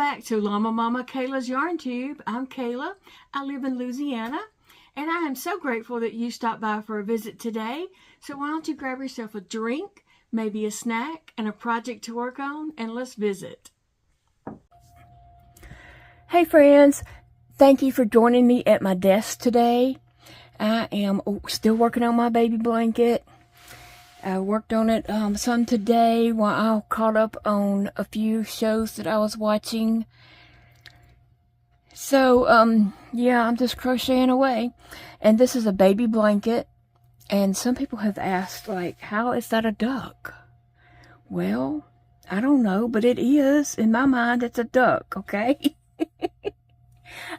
back to Llama Mama Kayla's Yarn Tube. I'm Kayla. I live in Louisiana, and I am so grateful that you stopped by for a visit today. So why don't you grab yourself a drink, maybe a snack, and a project to work on, and let's visit. Hey friends, thank you for joining me at my desk today. I am still working on my baby blanket. I worked on it some today while I caught up on a few shows that I was watching. So, yeah, I'm just crocheting away. And this is a baby blanket. And some people have asked, like, how is that a duck? Well, I don't know, but it is. In my mind, it's a duck, okay?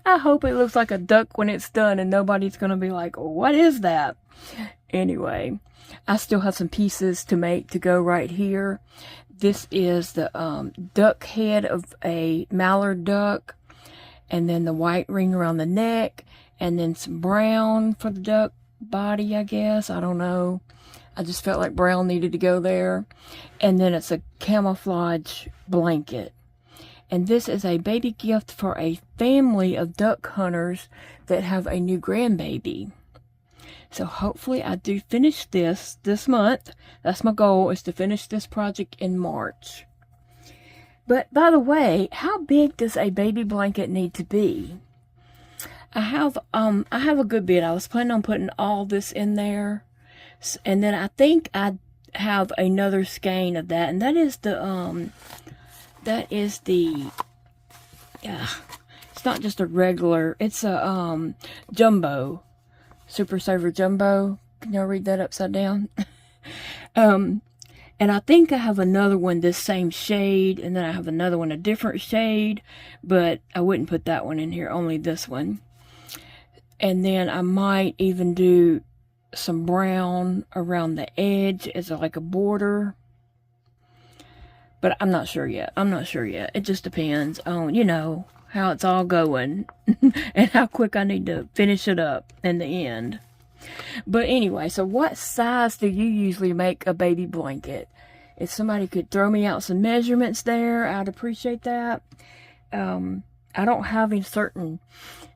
I hope it looks like a duck when it's done and nobody's going to be like, oh, what is that? Anyway, I still have some pieces to make to go right here. This is the duck head of a mallard duck, and then the white ring around the neck, and then some brown for the duck body, I guess. I don't know. I just felt like brown needed to go there. And then it's a camouflage blanket. And this is a baby gift for a family of duck hunters that have a new grandbaby. So hopefully I do finish this month. That's my goal, is to finish this project in March. But by the way, how big does a baby blanket need to be? I have a good bit. I was planning on putting all this in there. And then I think I have another skein of that. And that is the it's not just a regular, it's a jumbo. Super Saver Jumbo. Can y'all read that upside down? And I think I have another one this same shade, and then I have another one a different shade, but I wouldn't put that one in here, only this one. And then I might even do some brown around the edge as like a border. But I'm not sure yet. It just depends on, you know, how it's all going and how quick I need to finish it up in the end. But anyway, so what size do you usually make a baby blanket? If somebody could throw me out some measurements there, I'd appreciate that. I don't have any certain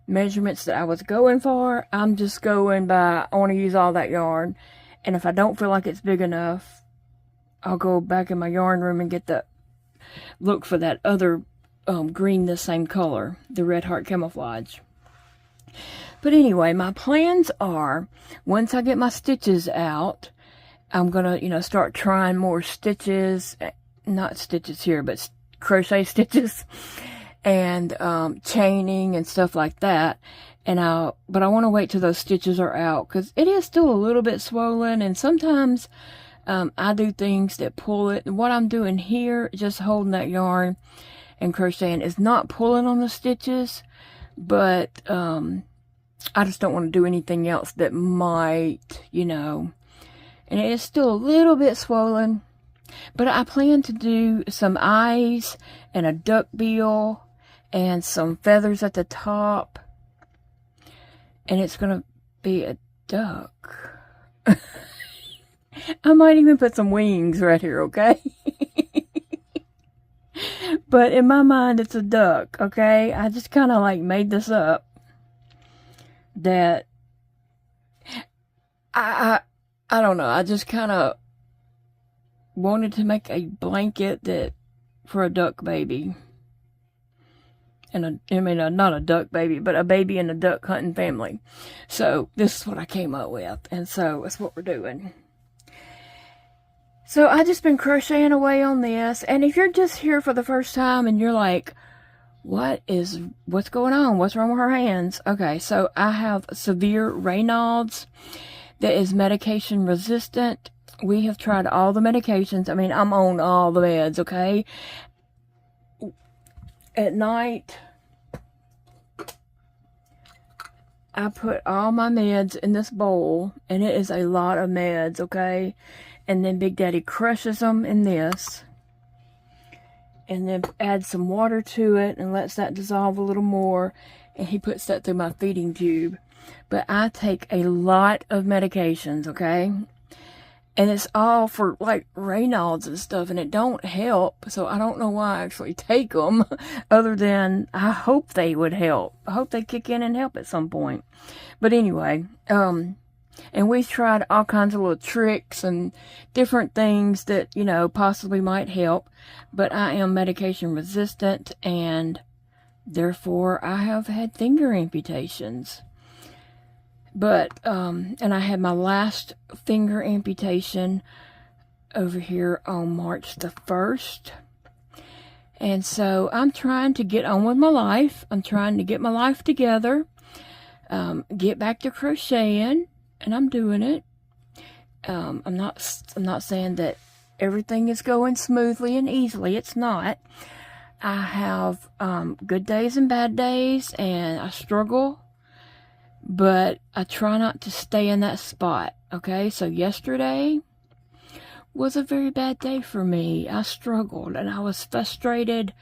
measurements that I was going for. I'm just going by, I want to use all that yarn. And if I don't feel like it's big enough, I'll go back in my yarn room and look for that other green the same color, the Red Heart Camouflage. But anyway, my plans are, once I get my stitches out, I'm gonna, you know, start trying more stitches, not stitches here, but crochet stitches, and chaining and stuff like that. But I want to wait till those stitches are out, because it is still a little bit swollen, and sometimes I do things that pull it. And what I'm doing here, just holding that yarn and crocheting, is not pulling on the stitches, but I just don't want to do anything else that might, you know. And it is still a little bit swollen, but I plan to do some eyes and a duck bill and some feathers at the top, and it's gonna be a duck. I might even put some wings right here, okay? But in my mind, it's a duck, okay? I just kind of like made this up. That I don't know. I just kind of wanted to make a blanket for a duck baby. And not a duck baby, but a baby in a duck hunting family. So this is what I came up with, and so that's what we're doing. So I just been crocheting away on this, and if you're just here for the first time and you're like, what's going on? What's wrong with her hands? Okay, so I have severe Raynaud's that is medication resistant. We have tried all the medications. I mean, I'm on all the meds, okay? At night, I put all my meds in this bowl, and it is a lot of meds, okay? And then Big Daddy crushes them in this, and then adds some water to it and lets that dissolve a little more, and he puts that through my feeding tube. But I take a lot of medications, okay? And it's all for like Raynaud's and stuff, and it don't help. So I don't know why I actually take them, other than I hope they would help. I hope they kick in and help at some point. But anyway, and we've tried all kinds of little tricks and different things that, you know, possibly might help. But I am medication resistant, and therefore I have had finger amputations. But, and I had my last finger amputation over here on March the 1st. And so I'm trying to get on with my life. I'm trying to get my life together, get back to crocheting, and I'm doing it. I'm not saying that everything is going smoothly and easily. It's not. I have, good days and bad days, and I struggle. But I try not to stay in that spot, okay? So yesterday was a very bad day for me. I struggled, and I was frustrated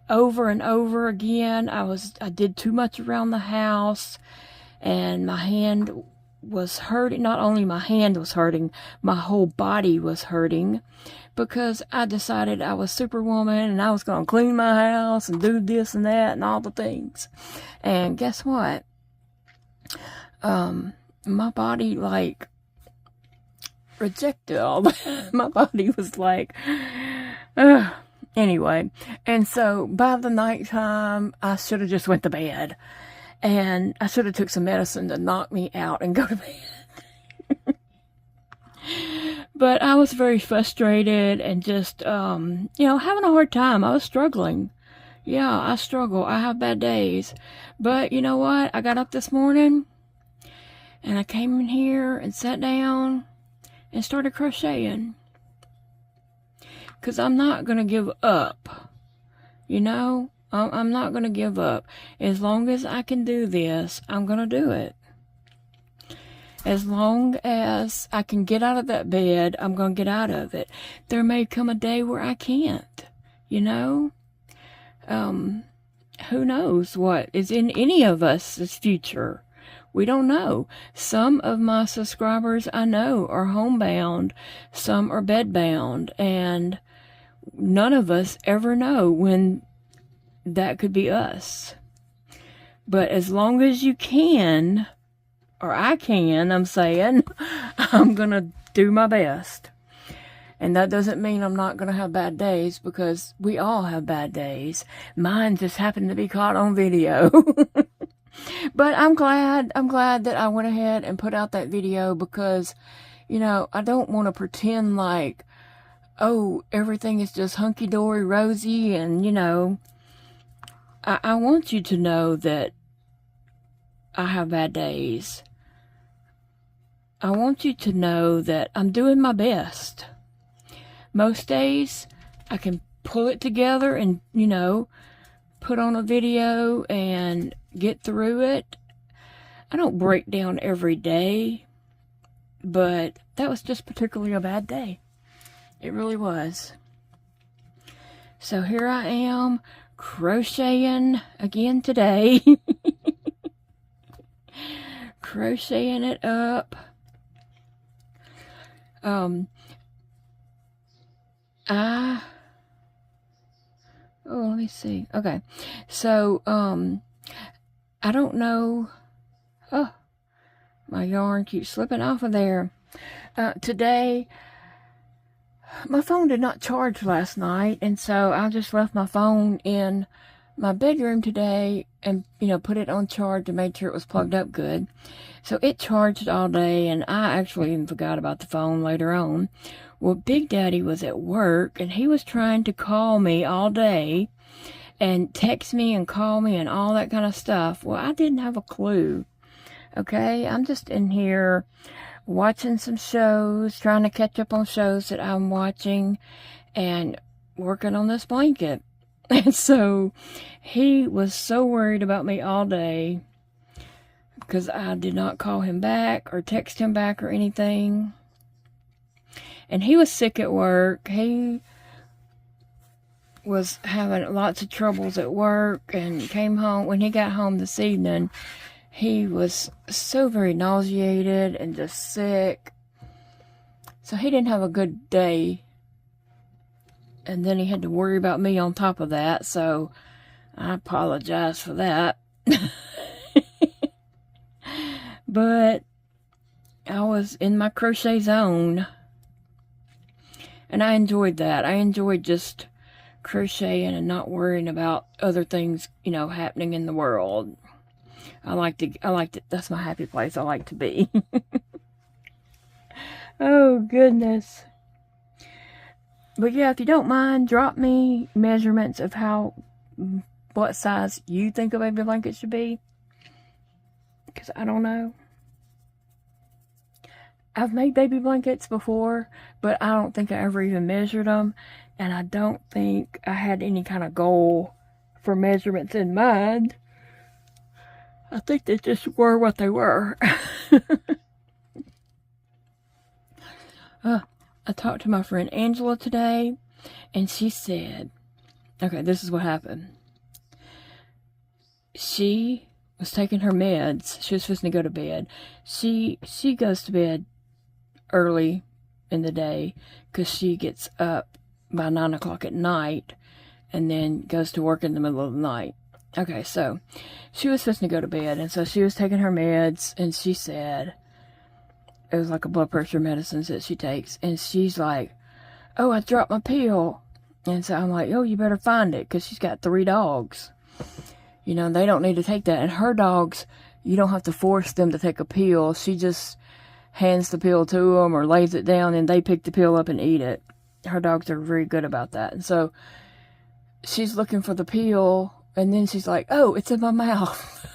over and over again. I did too much around the house, and my hand was hurting. Not only my hand was hurting, my whole body was hurting, because I decided I was Superwoman, and I was going to clean my house and do this and that and all the things. And guess what? My body, like, rejected all that. My body was like, anyway. And so, by the nighttime, I should have just went to bed. And I should have took some medicine to knock me out and go to bed. But I was very frustrated and just, you know, having a hard time. I was struggling. Yeah, I struggle. I have bad days. But you know what? I got up this morning, and I came in here and sat down and started crocheting. Because I'm not going to give up. You know? I'm not going to give up. As long as I can do this, I'm going to do it. As long as I can get out of that bed, I'm going to get out of it. There may come a day where I can't. You know? Who knows what is in any of us' future? We don't know. Some of my subscribers I know are homebound, some are bedbound, and none of us ever know when that could be us. But as long as you can, or I can, I'm saying, I'm gonna do my best. And that doesn't mean I'm not going to have bad days, because we all have bad days. Mine just happened to be caught on video. But I'm glad that I went ahead and put out that video, because, you know, I don't want to pretend like, oh, everything is just hunky-dory rosy, and, you know, I want you to know that I have bad days. I want you to know that I'm doing my best. Most days, I can pull it together and, you know, put on a video and get through it. I don't break down every day, but that was just particularly a bad day. It really was. So here I am, crocheting again today. Crocheting it up. Let me see. Okay. So, I don't know. Oh, my yarn keeps slipping off of there. Today, my phone did not charge last night, and so I just left my phone in my bedroom today and, you know, put it on charge and made sure it was plugged up good. So it charged all day, and I actually even forgot about the phone later on. Well, Big Daddy was at work, and he was trying to call me all day and text me and call me and all that kind of stuff. Well, I didn't have a clue. Okay, I'm just in here watching some shows, trying to catch up on shows that I'm watching, and working on this blanket. And so he was so worried about me all day because I did not call him back or text him back or anything. And he was sick at work. He was having lots of troubles at work, and came home. When he got home this evening, he was so very nauseated and just sick. So he didn't have a good day. And then he had to worry about me on top of that. So I apologize for that. But I was in my crochet zone. And I enjoyed that. I enjoyed just crocheting and not worrying about other things, you know, happening in the world. I liked it. That's my happy place I like to be. Oh, goodness. But yeah, if you don't mind, drop me measurements of what size you think a baby blanket should be. Because I don't know. I've made baby blankets before, but I don't think I ever even measured them. And I don't think I had any kind of goal for measurements in mind. I think they just were what they were. I talked to my friend Angela today, and she said, okay, this is what happened. She was taking her meds. She was supposed to go to bed. She goes to bed early in the day because she gets up by 9 o'clock at night and then goes to work in the middle of the night. Okay, so she was supposed to go to bed, and so she was taking her meds, and she said, it was like a blood pressure medicines that she takes, and she's like, oh, I dropped my pill. And so I'm like, oh, you better find it, because she's got 3 dogs. You know, they don't need to take that. And her dogs, you don't have to force them to take a pill. She just hands the pill to them or lays it down, and they pick the pill up and eat it. Her dogs are very good about that. And so she's looking for the pill, and then she's like, oh, it's in my mouth.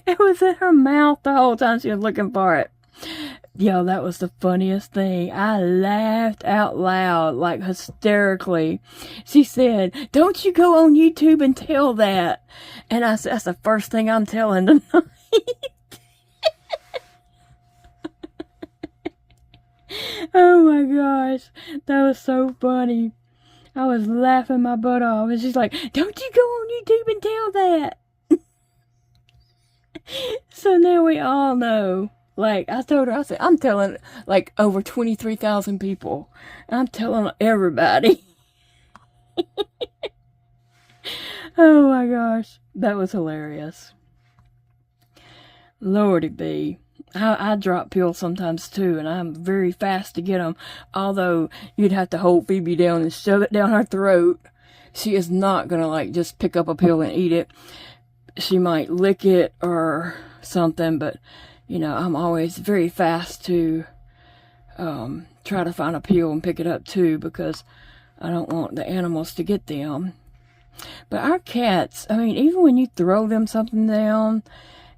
It was in her mouth the whole time she was looking for it. Yo, that was the funniest thing. I laughed out loud, like hysterically. She said, don't you go on YouTube and tell that. And I said, that's the first thing I'm telling tonight. Oh my gosh, that was so funny. I was laughing my butt off. And she's like, don't you go on YouTube and tell that. So now we all know. Like, I told her, I said, I'm telling, like, over 23,000 people. I'm telling everybody. Oh my gosh, that was hilarious. Lordy be. I drop pills sometimes too, and I'm very fast to get them. Although, you'd have to hold Phoebe down and shove it down her throat. She is not gonna, like, just pick up a pill and eat it. She might lick it or something, but, you know, I'm always very fast to try to find a pill and pick it up too, because I don't want the animals to get them. But our cats, I mean, even when you throw them something down,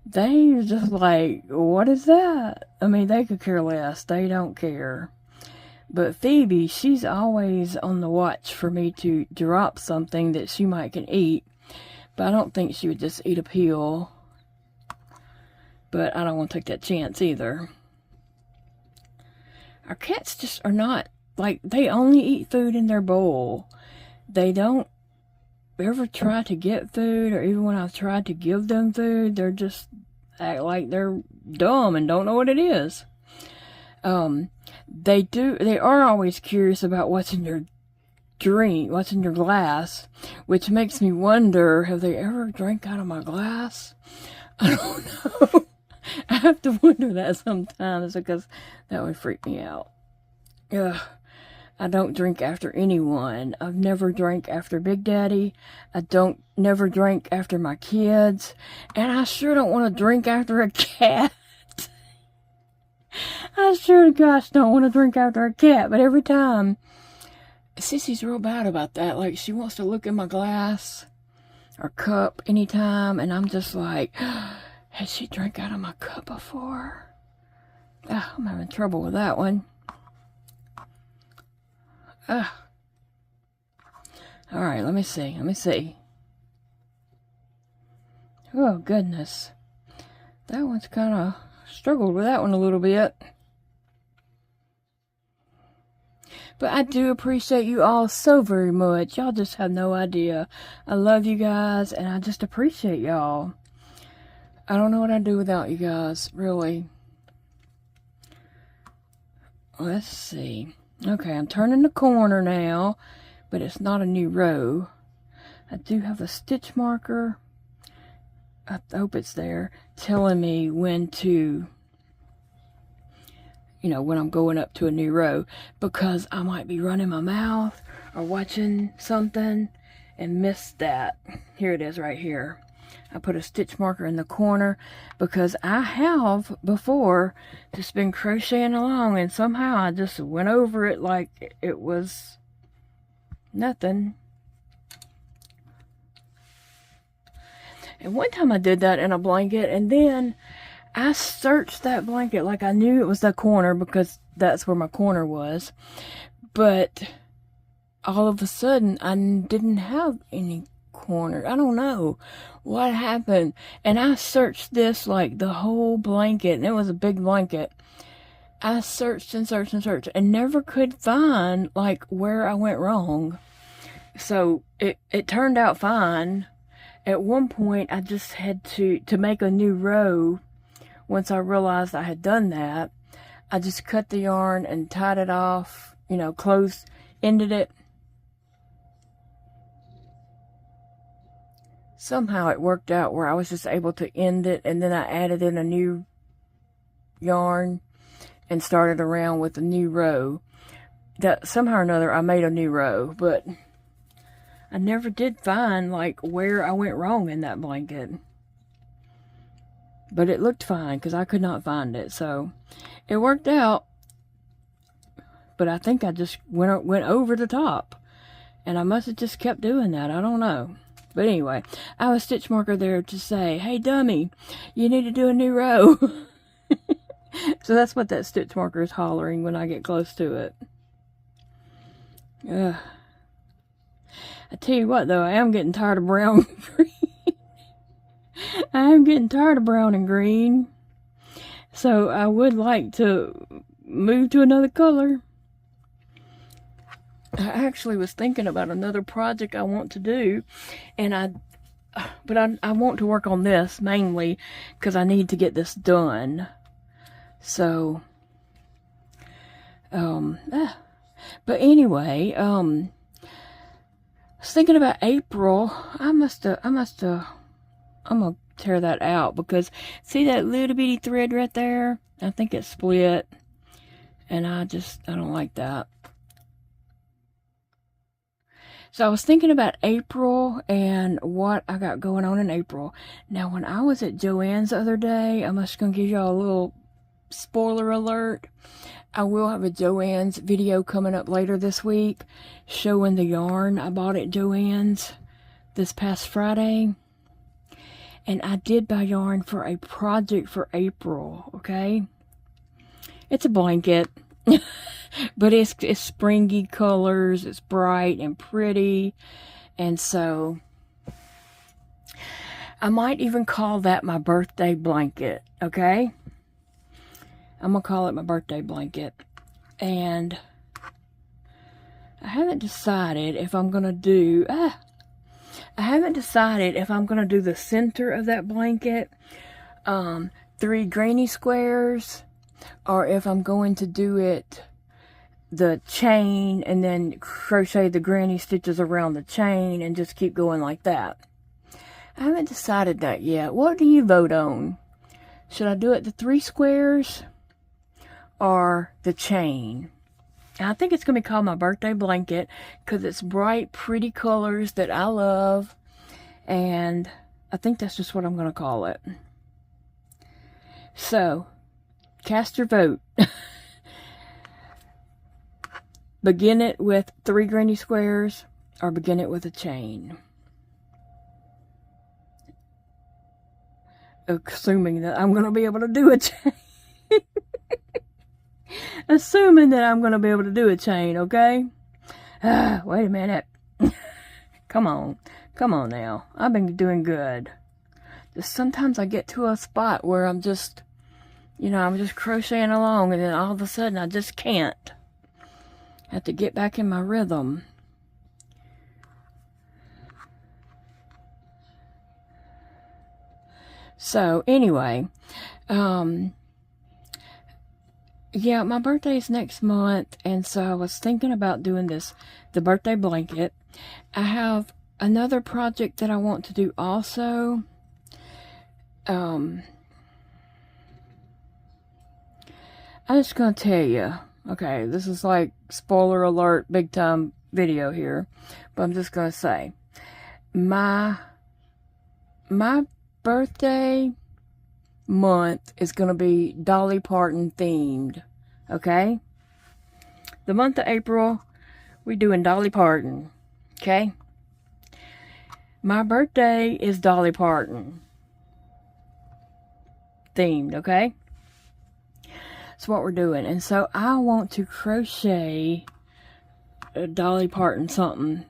they just like, what is that? I mean, they could care less. They don't care. But Phoebe, she's always on the watch for me to drop something that she might can eat. But I don't think she would just eat a pill. But I don't want to take that chance either. Our cats just are not, like, they only eat food in their bowl. They don't ever try to get food, or even when I've tried to give them food, they're just act like they're dumb and don't know what it is. They are always curious about what's in your drink, what's in your glass, which makes me wonder, have they ever drank out of my glass? I don't know. I have to wonder that sometimes, because that would freak me out. Ugh. I don't drink after anyone. I've never drank after Big Daddy. Never drank after my kids. And I sure don't want to drink after a cat. I sure to gosh don't want to drink after a cat. But every time, Sissy's real bad about that. Like, she wants to look in my glass or cup anytime. And I'm just like, has she drank out of my cup before? Oh, I'm having trouble with that one. Alright, let me see. Oh, goodness. That one's kind of struggled with that one a little bit. But I do appreciate you all so very much. Y'all just have no idea. I love you guys, and I just appreciate y'all. I don't know what I'd do without you guys, really. let's see. Okay, I'm turning the corner now, but it's not a new row. I do have a stitch marker. I hope it's there, telling me when to, you know, when I'm going up to a new row, because I might be running my mouth or watching something and miss that. Here it is right here. I put a stitch marker in the corner because I have before just been crocheting along and somehow I just went over it like it was nothing. And one time I did that in a blanket, and then I searched that blanket like I knew it was the corner because that's where my corner was. But all of a sudden I didn't have any corner. I don't know what happened. And I searched this like the whole blanket, and it was a big blanket. I searched and searched and searched and never could find like where I went wrong. So it turned out fine. At one point I just had to make a new row. Once I realized I had done that, I just cut the yarn and tied it off, you know, ended it. Somehow it worked out where I was just able to end it, and then I added in a new yarn and started around with a new row. That somehow or another I made a new row, but I never did find like where I went wrong in that blanket. But it looked fine because I could not find it, so it worked out. But I think I just went over the top, and I must have just kept doing that. I don't know. But anyway, I have a stitch marker there to say, hey dummy, you need to do a new row. So that's what that stitch marker is hollering when I get close to it. I tell you what though, I am getting tired of brown and green. I am getting tired of brown and green. So I would like to move to another color. I actually was thinking about another project I want to do, and I want to work on this mainly because I need to get this done. So, but anyway, I was thinking about April. I'm gonna tear that out because see that little bitty thread right there? I think it's split, and I don't like that. So I was thinking about April and what I got going on in April. Now, when I was at Joann's the other day, I'm just going to give y'all a little spoiler alert. I will have a Joann's video coming up later this week showing the yarn I bought at Joann's this past Friday. And I did buy yarn for a project for April, okay? It's a blanket. But it's springy colors, it's bright and pretty, and so I might even call that my birthday blanket, okay? I'm gonna call it my birthday blanket. And I haven't decided if I'm gonna do the center of that blanket 3 granny squares, or if I'm going to do it the chain and then crochet the granny stitches around the chain and just keep going like that. I haven't decided that yet. What do you vote on? Should I do it the 3 squares or the chain? And I think it's going to be called my birthday blanket because it's bright, pretty colors that I love, and I think that's just what I'm going to call it. So, cast your vote. Begin it with 3 granny squares or begin it with a chain. Assuming that I'm going to be able to do a chain. Assuming that I'm going to be able to do a chain, okay? Wait a minute. Come on now. I've been doing good. Just sometimes I get to a spot where I'm just, I'm just crocheting along, and then all of a sudden I just can't. I have to get back in my rhythm. So anyway, yeah, my birthday's next month, and so I was thinking about doing the birthday blanket. I have another project that I want to do also. I'm just gonna tell you, okay, this is like spoiler alert, big time video here, but I'm just gonna say, my birthday month is gonna be Dolly Parton themed, okay? The month of April, we're doing Dolly Parton, okay? My birthday is Dolly Parton themed, okay? That's what we're doing. And so I want to crochet a Dolly Parton something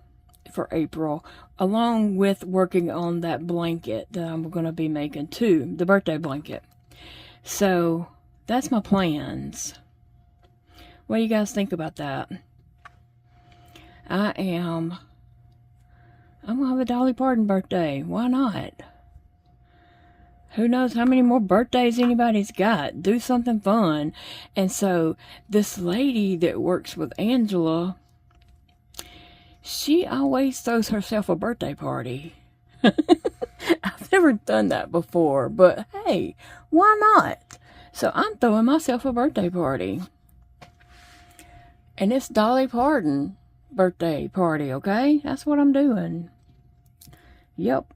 for April, along with working on that blanket that I'm going to be making too, the birthday blanket. So that's my plans. What do you guys think about that? I'm going to have a Dolly Parton birthday. Why not? Who knows how many more birthdays anybody's got? Do something fun. And so this lady that works with Angela, she always throws herself a birthday party. I've never done that before, but hey, why not? So I'm throwing myself a birthday party. And it's Dolly Parton birthday party, okay? That's what I'm doing. Yep.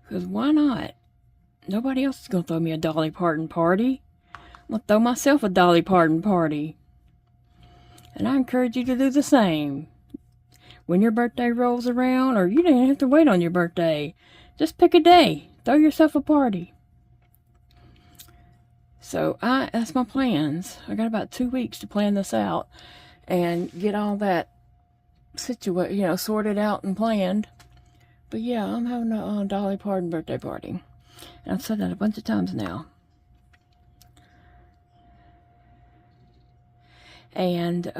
Because why not? Nobody else is going to throw me a Dolly Parton party. I'm going to throw myself a Dolly Parton party. And I encourage you to do the same. When your birthday rolls around, or you don't even have to wait on your birthday. Just pick a day. Throw yourself a party. So that's my plans. I got about 2 weeks to plan this out and get all that sorted out and planned. But yeah, I'm having a Dolly Parton birthday party. And I've said that a bunch of times now. And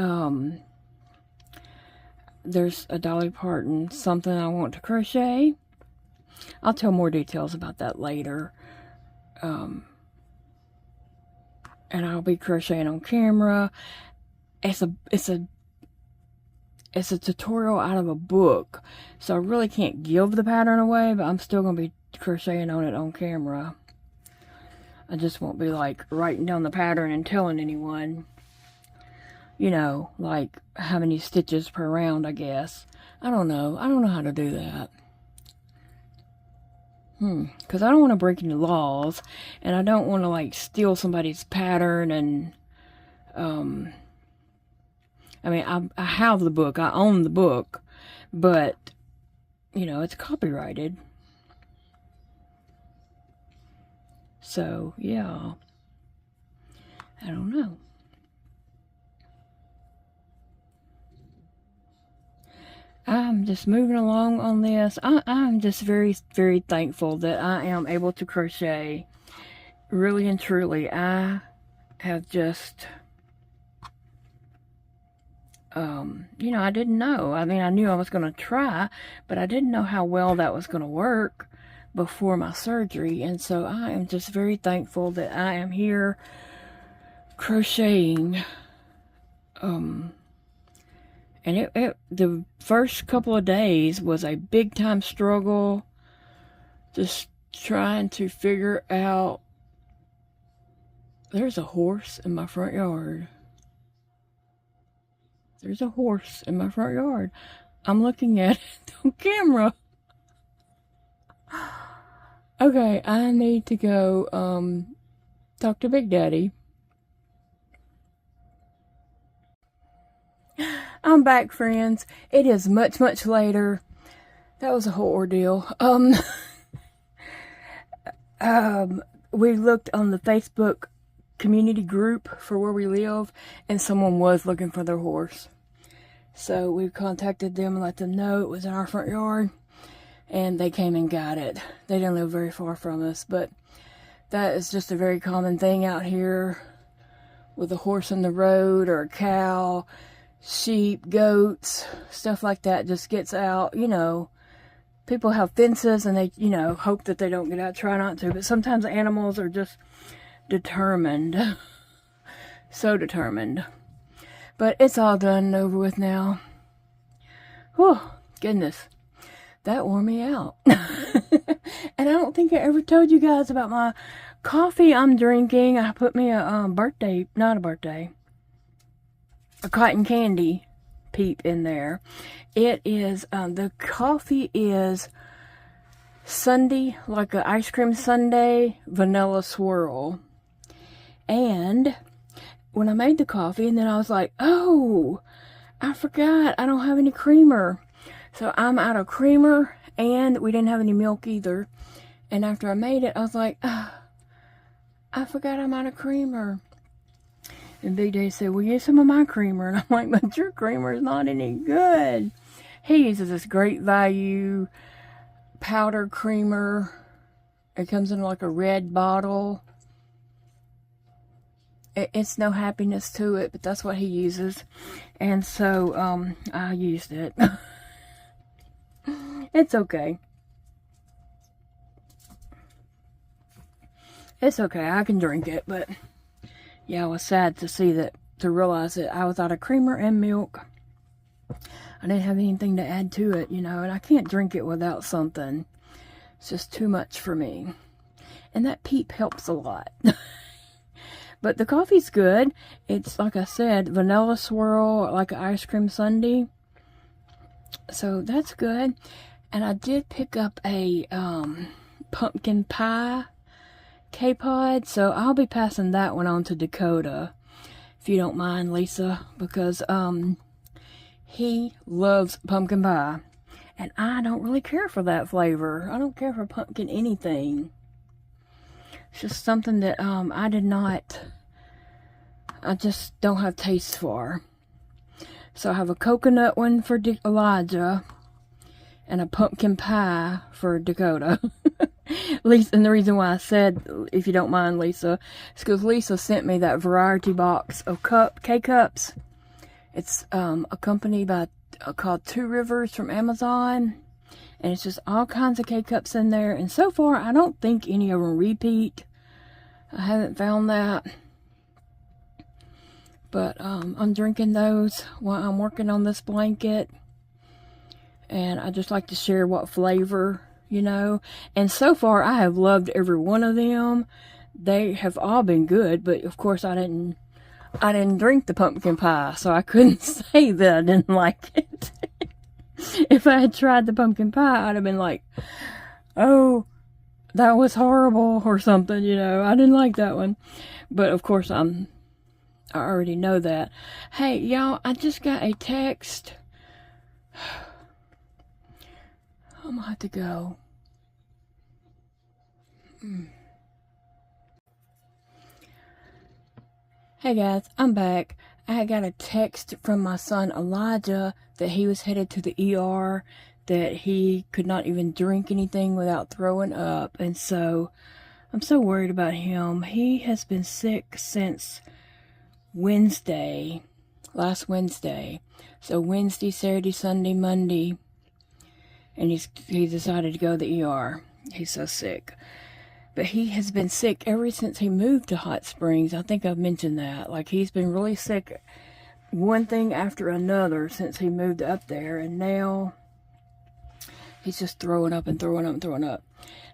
there's a Dolly Parton something I want to crochet. I'll tell more details about that later. And I'll be crocheting on camera. It's a tutorial out of a book, so I really can't give the pattern away, but I'm still going to be crocheting on it on camera. I just won't be like writing down the pattern and telling anyone, like how many stitches per round, I guess. I don't know how to do that. Because I don't want to break any laws, and I don't want to like steal somebody's pattern. And I mean, I have the book, I own the book, but it's copyrighted. So yeah, I don't know. I'm just moving along on this. I'm just very, very thankful that I am able to crochet. Really and truly, I have just, I didn't know. I mean, I knew I was going to try, but I didn't know how well that was going to work before my surgery. And so I am just very thankful that I am here crocheting. And the first couple of days was a big time struggle, just trying to figure out. There's a horse in my front yard. There's a horse in my front yard. I'm looking at it on camera. Okay, I need to go talk to Big Daddy. I'm back, friends. It is much, much later. That was a whole ordeal. We looked on the Facebook community group for where we live, and someone was looking for their horse. So we contacted them and let them know it was in our front yard, and they came and got it. They didn't live very far from us, but that is just a very common thing out here with a horse in the road, or a cow, sheep, goats, stuff like that just gets out, people have fences and they, you know, hope that they don't get out, try not to. But sometimes animals are just determined. So determined. But it's all done and over with now. Whew, goodness. That wore me out. And I don't think I ever told you guys about my coffee I'm drinking. I put me a a cotton candy peep in there. It is, the coffee is sundae, like an ice cream sundae, vanilla swirl. And when I made the coffee, and then I was like, oh, I forgot, I don't have any creamer. So I'm out of creamer, and we didn't have any milk either. And after I made it, I was like, oh, I forgot I'm out of creamer. And Big Daddy said, well, use some of my creamer. And I'm like, but your creamer is not any good. He uses this Great Value powder creamer. It comes in like a red bottle. It's no happiness to it, but that's what he uses. And so, I used it. It's okay. It's okay, I can drink it, but yeah, I was sad to realize that I was out of creamer and milk. I didn't have anything to add to it, you know, and I can't drink it without something. It's just too much for me. And that peep helps a lot. But the coffee's good. It's, like I said, vanilla swirl, like an ice cream sundae. So that's good. And I did pick up a pumpkin pie K-Pod, so I'll be passing that one on to Dakota, if you don't mind, Lisa, because he loves pumpkin pie, and I don't really care for that flavor. I don't care for pumpkin anything. It's just something that I just don't have taste for. So I have a coconut one for Elijah, and a pumpkin pie for Dakota. Lisa, and the reason why I said, if you don't mind, Lisa, is because Lisa sent me that variety box of K-Cups. It's a company called Two Rivers from Amazon. And it's just all kinds of K-Cups in there. And so far, I don't think any of them repeat. I haven't found that. But I'm drinking those while I'm working on this blanket. And I just like to share what flavor, you know. And so far, I have loved every one of them. They have all been good, but of course I didn't drink the pumpkin pie, so I couldn't say that I didn't like it. If I had tried the pumpkin pie, I'd have been like, oh, that was horrible or something, you know. I didn't like that one. But of course I already know that. Hey, y'all, I just got a text. I'm gonna have to go. Hey guys, I'm back. I got a text from my son Elijah that he was headed to the ER, that he could not even drink anything without throwing up, and so I'm so worried about him. He has been sick since last Wednesday. So Wednesday, Saturday, Sunday, Monday, and he decided to go to the ER. He's so sick. But he has been sick ever since he moved to Hot Springs. I think I've mentioned that. Like, he's been really sick, one thing after another, since he moved up there. And now he's just throwing up and throwing up and throwing up.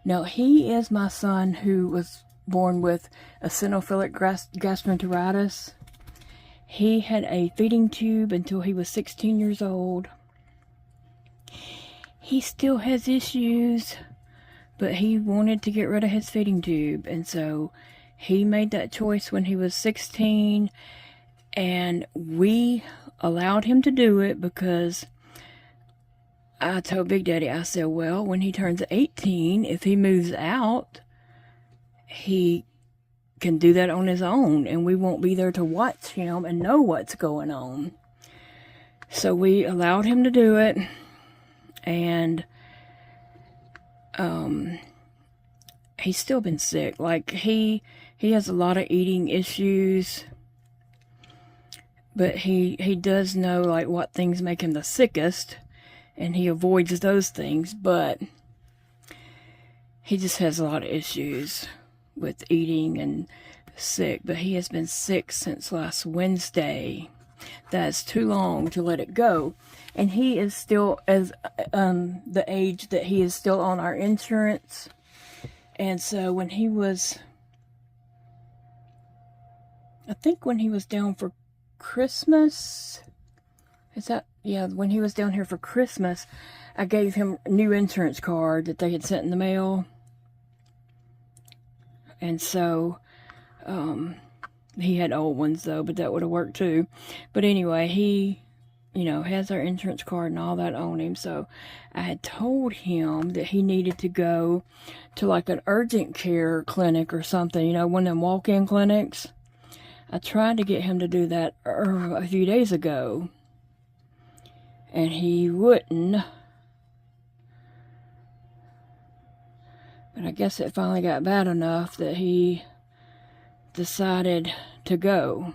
Now, he is my son who was born with eosinophilic gastroenteritis. He had a feeding tube until he was 16 years old. He still has issues, but he wanted to get rid of his feeding tube, and so he made that choice when he was 16, and we allowed him to do it because I told Big Daddy, I said, well, when he turns 18, if he moves out, he can do that on his own, and we won't be there to watch him and know what's going on. So we allowed him to do it, and he's still been sick. Like, he has a lot of eating issues, but he does know, like, what things make him the sickest, and he avoids those things, but he just has a lot of issues with eating and sick. But he has been sick since last Wednesday. That's too long to let it go. And he is still as the age that he is still on our insurance. And so when he was, I think when he was down for Christmas, when he was down here for Christmas, I gave him a new insurance card that they had sent in the mail. And so, he had old ones though, but that would have worked too. But anyway, he, has our insurance card and all that on him. So I had told him that he needed to go to like an urgent care clinic or something, one of them walk-in clinics. I tried to get him to do that a few days ago, and he wouldn't. But I guess it finally got bad enough that he decided to go.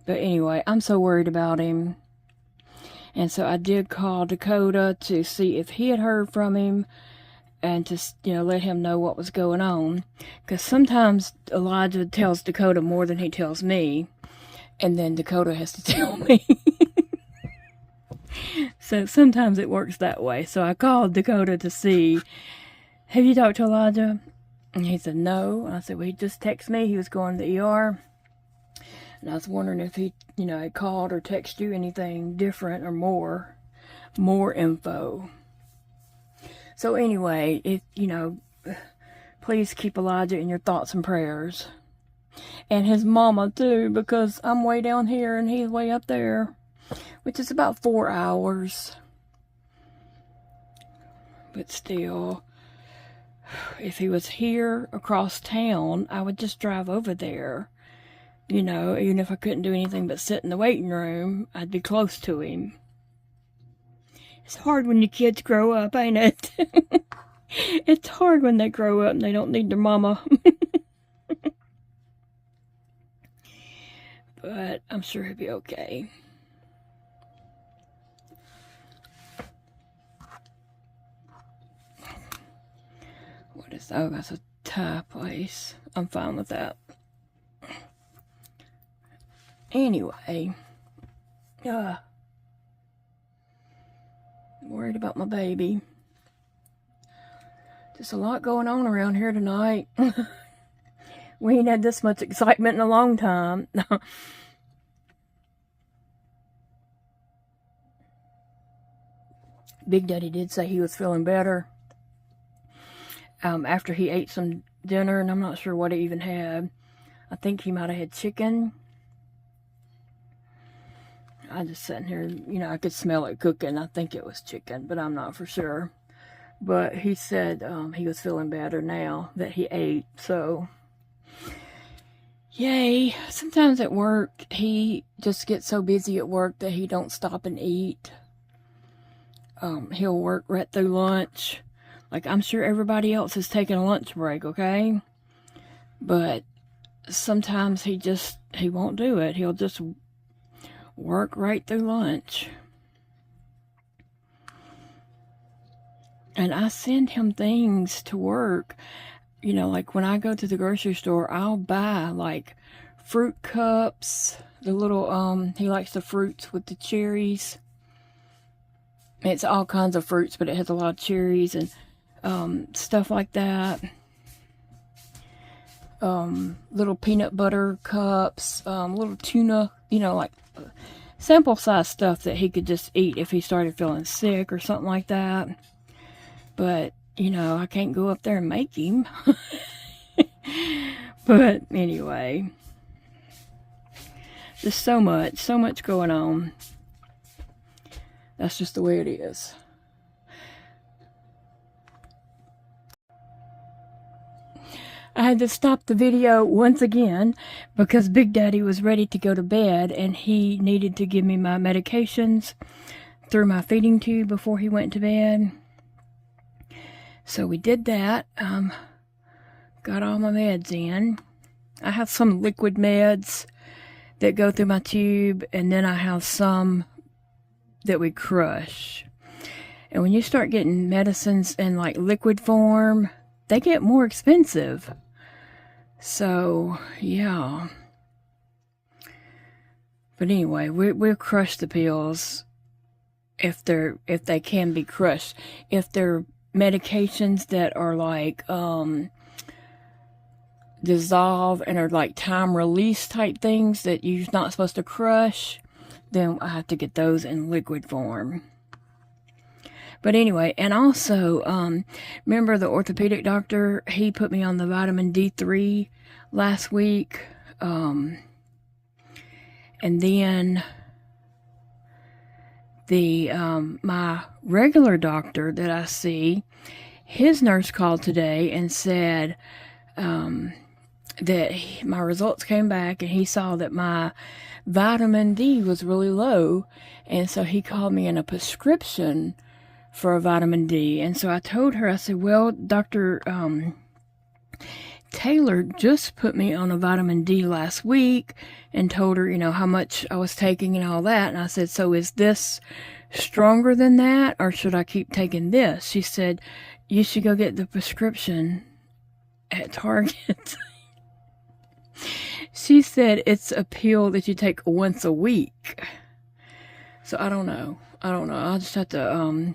But anyway, I'm so worried about him. And so I did call Dakota to see if he had heard from him and to, let him know what was going on. Because sometimes Elijah tells Dakota more than he tells me. And then Dakota has to tell me. So sometimes it works that way. So I called Dakota to see, have you talked to Elijah? And he said, no. I said, well, he just texted me. He was going to the ER. And I was wondering if he, had called or texted you anything different or more info. So anyway, please keep Elijah in your thoughts and prayers. And his mama too, because I'm way down here and he's way up there, which is about 4 hours. But still, if he was here across town, I would just drive over there. Even if I couldn't do anything but sit in the waiting room, I'd be close to him. It's hard when your kids grow up, ain't it? It's hard when they grow up and they don't need their mama. But I'm sure he'll be okay. What is that? Oh, that's a tie place. I'm fine with that. Anyway, I'm worried about my baby. Just a lot going on around here tonight. We ain't had this much excitement in a long time. Big Daddy did say he was feeling better after he ate some dinner, and I'm not sure what he even had. I think he might have had chicken. I just sitting here, I could smell it cooking. I think it was chicken, but I'm not for sure. But he said he was feeling better now that he ate, so yay. Sometimes at work, he just gets so busy at work that he don't stop and eat. He'll work right through lunch. Like, I'm sure everybody else is taking a lunch break, okay? But sometimes he won't do it. He'll just work right through lunch. And I send him things to work. Like when I go to the grocery store, I'll buy like fruit cups, the little, he likes the fruits with the cherries. It's all kinds of fruits, but it has a lot of cherries and stuff like that. Little peanut butter cups, little tuna, like sample size stuff that he could just eat if he started feeling sick or something like that. But, I can't go up there and make him. But anyway, just so much going on. That's just the way it is. I had to stop the video once again because Big Daddy was ready to go to bed and he needed to give me my medications through my feeding tube before he went to bed. So we did that. Got all my meds in. I have some liquid meds that go through my tube, and then I have some that we crush. And when you start getting medicines in like liquid form, they get more expensive. So, yeah. But anyway, we'll crush the pills if they can be crushed. If they're medications that are like dissolve and are like time release type things that you're not supposed to crush, then I have to get those in liquid form. But anyway, and also, remember the orthopedic doctor, he put me on the vitamin D3 last week. And then my regular doctor that I see, his nurse called today and said that my results came back and he saw that my vitamin D was really low. And so he called me in a prescription for a vitamin D. And so I told her, I said, well, Dr. Taylor just put me on a vitamin D last week and told her, you know, how much I was taking and all that. And I said, so is this stronger than that or should I keep taking this? She said, you should go get the prescription at Target. She said it's a pill that you take once a week. So I don't know. I'll just have to,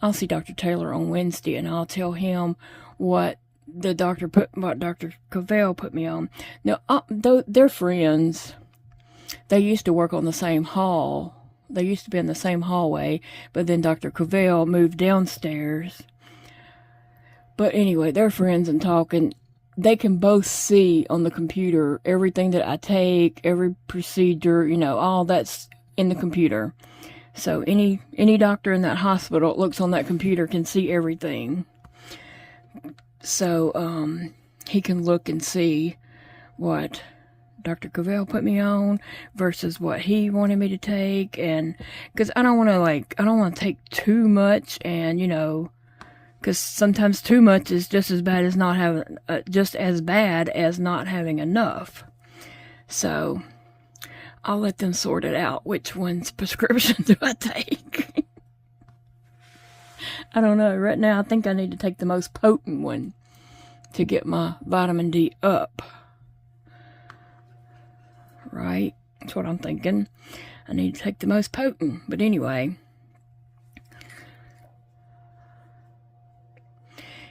I'll see Dr. Taylor on Wednesday and I'll tell him what Dr. Cavell put me on. Now, they're friends. They used to work on the same hall. They used to be in the same hallway, but then Dr. Cavell moved downstairs. But anyway, they're friends and talking. They can both see on the computer everything that I take, every procedure, you know, all that's in the computer. So any doctor in that hospital that looks on that computer can see everything. So he can look and see what Dr. Cavell put me on versus what he wanted me to take, and because I don't want to take too much, and you know, because sometimes too much is just as bad as not having enough. So I'll let them sort it out. Which one's prescription do I take? I don't know. Right now, I think I need to take the most potent one to get my vitamin D up. Right? That's what I'm thinking. I need to take the most potent. But anyway.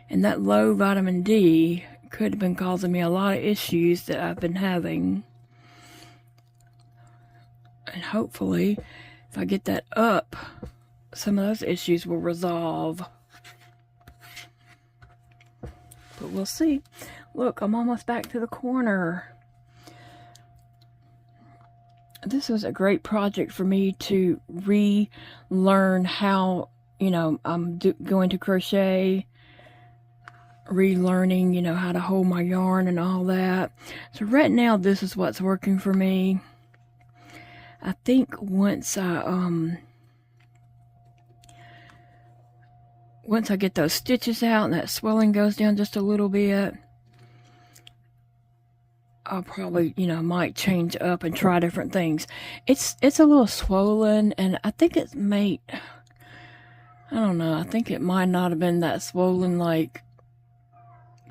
And that low vitamin D could have been causing me a lot of issues that I've been having. And hopefully, if I get that up, some of those issues will resolve. But we'll see. Look, I'm almost back to the corner. This was a great project for me to relearn how, you know, I'm going to crochet, relearning, you know, how to hold my yarn and all that. So right now, this is what's working for me. I think once I get those stitches out and that swelling goes down just a little bit, I'll probably, you know, might change up and try different things. It's a little swollen, and I think I don't know, I think it might not have been that swollen like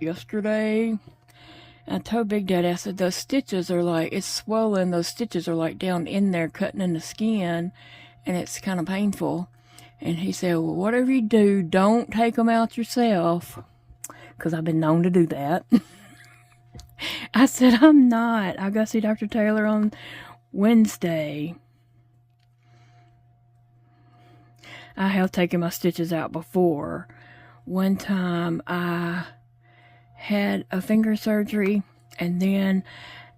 yesterday. And I told Big Daddy, I said, those stitches are like, it's swollen, those stitches are like down in there cutting in the skin, and it's kind of painful. And he said, well, whatever you do, don't take them out yourself, because I've been known to do that. I said, I'm not. I go see Dr. Taylor on Wednesday. I have taken my stitches out before. One time I had a finger surgery, and then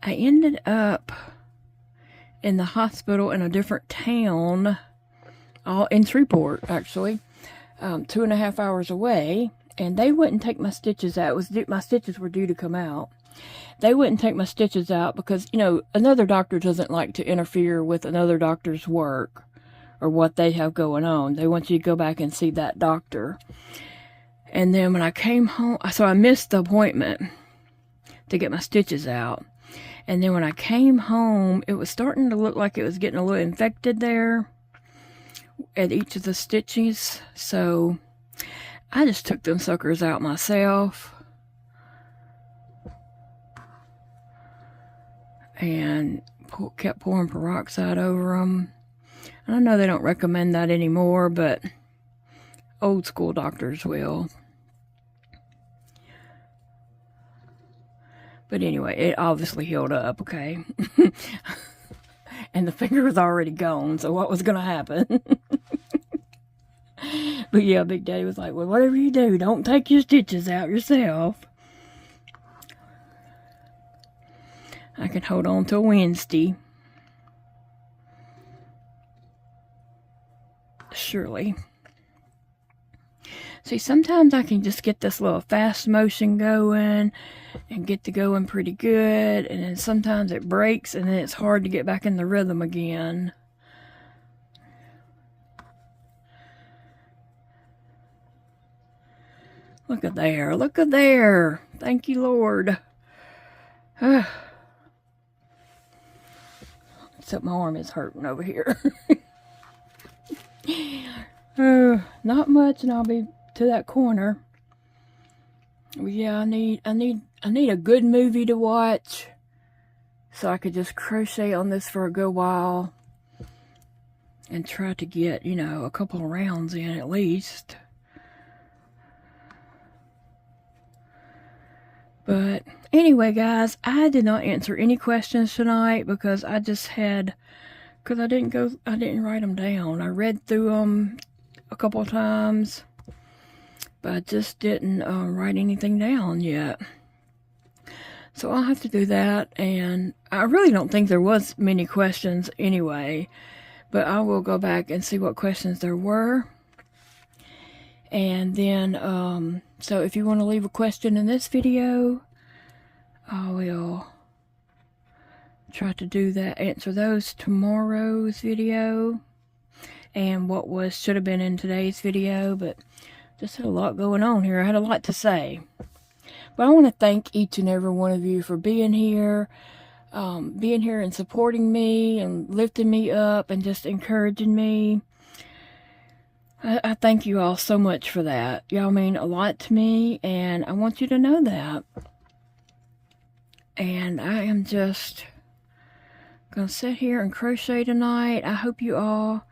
I ended up in the hospital in a different town, all in Shreveport, actually, 2.5 hours away, and they wouldn't take my stitches out. My stitches were due to come out. They wouldn't take my stitches out because, you know, another doctor doesn't like to interfere with another doctor's work or what they have going on. They want you to go back and see that doctor. And then when I came home, so I missed the appointment to get my stitches out. And then when I came home, it was starting to look like it was getting a little infected there. at each of the stitches, so I just took them suckers out myself and kept pouring peroxide over them. And I know they don't recommend that anymore, but old school doctors will. But anyway, it obviously healed up, okay? And the finger was already gone, so what was going to happen? But yeah, Big Daddy was like, well, whatever you do, don't take your stitches out yourself. I can hold on till Wednesday. Surely. See, sometimes I can just get this little fast motion going and get to going pretty good, and then sometimes it breaks and then it's hard to get back in the rhythm again. Look at there, look at there. Thank you, Lord. Except my arm is hurting over here. Not much, and I'll be to that corner. Yeah, I need a good movie to watch so I could just crochet on this for a good while and try to get, you know, a couple of rounds in at least. But anyway, guys, I did not answer any questions tonight because I just had, because I didn't write them down. I read through them a couple of times, but I just didn't write anything down yet. So I'll have to do that, and I really don't think there was many questions anyway, but I will go back and see what questions there were. And then, so if you want to leave a question in this video, I will try to do that, answer those tomorrow's video, and what should have been in today's video, but just had a lot going on here. I had a lot to say. But I want to thank each and every one of you for being here and supporting me and lifting me up and just encouraging me. I thank you all so much for that. Y'all mean a lot to me, and I want you to know that. And I am just going to sit here and crochet tonight. I hope you all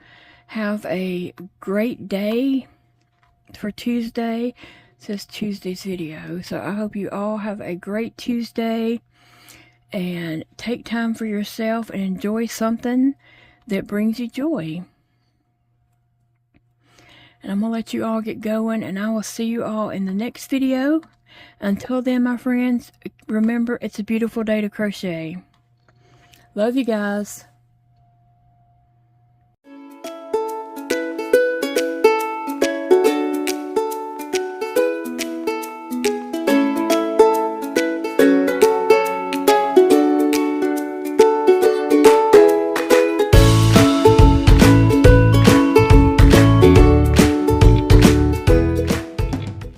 have a great day for Tuesday. It says Tuesday's video. So I hope you all have a great Tuesday and take time for yourself and enjoy something that brings you joy. And I'm going to let you all get going, and I will see you all in the next video. Until then, my friends, remember, it's a beautiful day to crochet. Love you guys.